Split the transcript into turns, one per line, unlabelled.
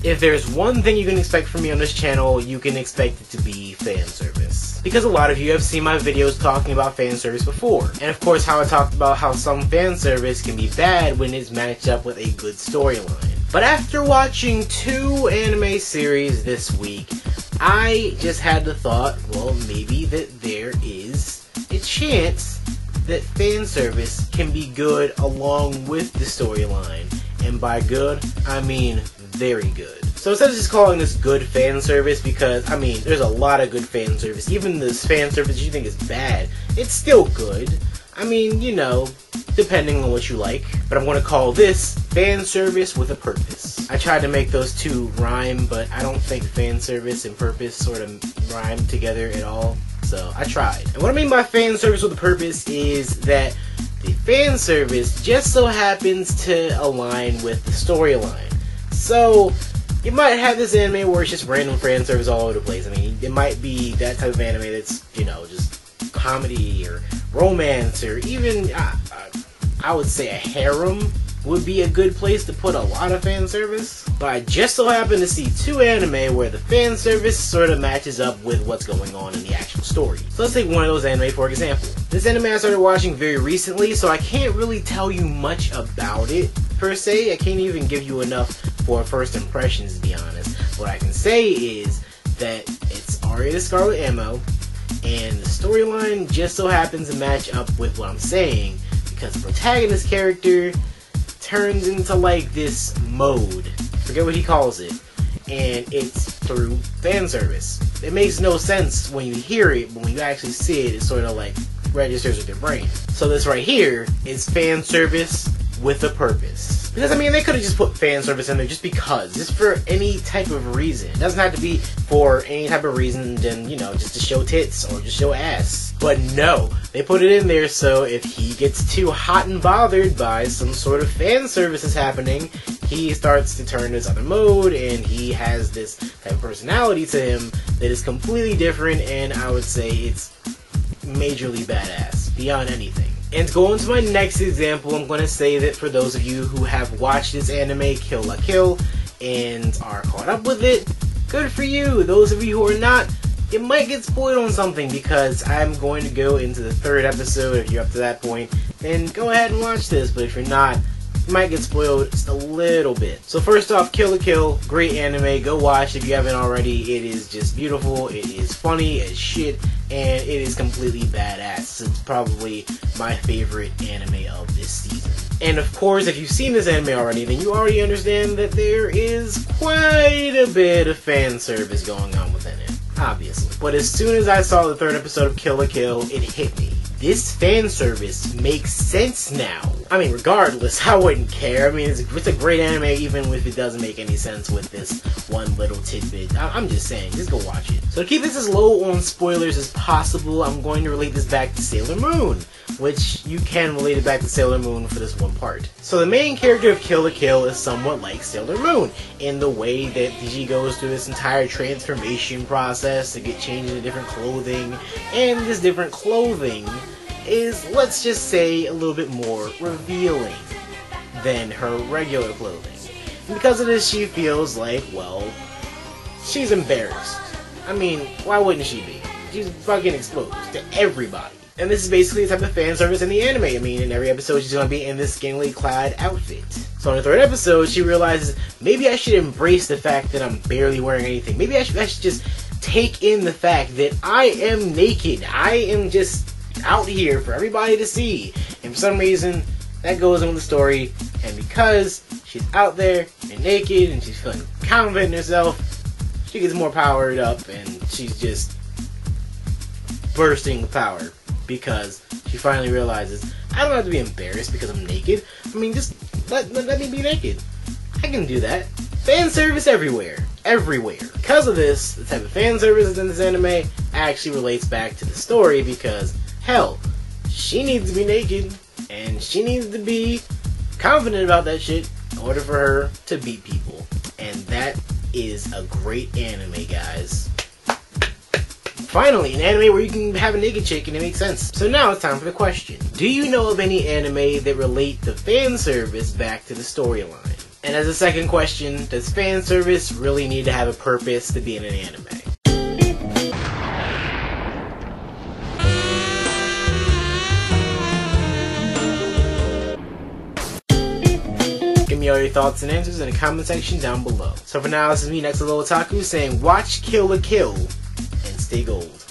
If there's one thing you can expect from me on this channel, you can expect it to be fan service. Because a lot of you have seen my videos talking about fan service before. And of course how I talked about how some fan service can be bad when it's matched up with a good storyline. But after watching 2 anime series this week, I just had the thought, well, maybe that there is a chance that fan service can be good along with the storyline. And by good, I mean very good. So instead of just calling this good fan service, because, I mean, there's a lot of good fan service. Even this fan service you think is bad, it's still good. I mean, you know, depending on what you like. But I'm going to call this fan service with a purpose. I tried to make those two rhyme, but I don't think fan service and purpose sort of rhyme together at all. So I tried. And what I mean by fan service with a purpose is that the fan service just so happens to align with the storyline. So you might have this anime where it's just random fan service all over the place. I mean, it might be that type of anime that's, you know, just comedy or romance, or even, I would say a harem would be a good place to put a lot of fan service. But I just so happen to see 2 anime where the fan service sort of matches up with what's going on in the actual story. So let's take one of those anime for example. This anime I started watching very recently, so I can't really tell you much about it per se. I can't even give you enough for first impressions, to be honest. What I can say is that it's Aria the Scarlet Ammo, and the storyline just so happens to match up with what I'm saying, because the protagonist character turns into like this mode, forget what he calls it, and it's through fan service. It makes no sense when you hear it, but when you actually see it, it sort of like registers with your brain. So this right here is fan service with a purpose. Because, I mean, they could have just put fan service in there just because, just for any type of reason. It doesn't have to be for any type of reason than, you know, just to show tits or just show ass. But no, they put it in there so if he gets too hot and bothered by some sort of fan service that's happening, he starts to turn this other mode, and he has this type of personality to him that is completely different, and I would say it's majorly badass, beyond anything. And to go into my next example, I'm going to say that for those of you who have watched this anime, Kill la Kill, and are caught up with it, good for you. Those of you who are not, you might get spoiled on something, because I'm going to go into the 3rd episode. If you're up to that point, then go ahead and watch this, but if you're not, you might get spoiled just a little bit. So first off, Kill la Kill, great anime, go watch if you haven't already. It is just beautiful, it is funny as shit, and it is completely badass. It's probably my favorite anime of this season. And of course, if you've seen this anime already, then you already understand that there is quite a bit of fan service going on within it, obviously. But as soon as I saw the 3rd episode of Kill la Kill, it hit me. This fan service makes sense now. I mean, regardless, I wouldn't care. I mean, it's a great anime even if it doesn't make any sense with this one little tidbit. I'm just saying, just go watch it. So to keep this as low on spoilers as possible, I'm going to relate this back to Sailor Moon, which you can relate it back to Sailor Moon for this one part. So the main character of Kill la Kill is somewhat like Sailor Moon in the way that she goes through this entire transformation process to get changed into different clothing, and this different clothing is, let's just say, a little bit more revealing than her regular clothing. And because of this, she feels like, well, she's embarrassed. I mean, why wouldn't she be? She's fucking exposed to everybody. And this is basically the type of fan service in the anime. I mean, in every episode, she's gonna be in this scantily clad outfit. So in the 3rd episode, she realizes, maybe I should embrace the fact that I'm barely wearing anything. Maybe I should just take in the fact that I am naked. I am just out here for everybody to see. And for some reason, that goes on with the story. And because she's out there and naked and she's feeling confident in herself, she gets more powered up and she's just bursting with power. Because she finally realizes, I don't have to be embarrassed because I'm naked. I mean, just let me be naked. I can do that. Fan service everywhere. Everywhere. Because of this, the type of fan service in this anime actually relates back to the story, because hell, she needs to be naked, and she needs to be confident about that shit in order for her to beat people. And that is a great anime, guys. Finally, an anime where you can have a naked chick and it makes sense. So now it's time for the question. Do you know of any anime that relate the fan service back to the storyline? And as a second question, does fan service really need to have a purpose to be in an anime? Give me all your thoughts and answers in the comment section down below. So for now, this is me, NextLevelOtaku, saying watch, kill, or kill, and stay gold.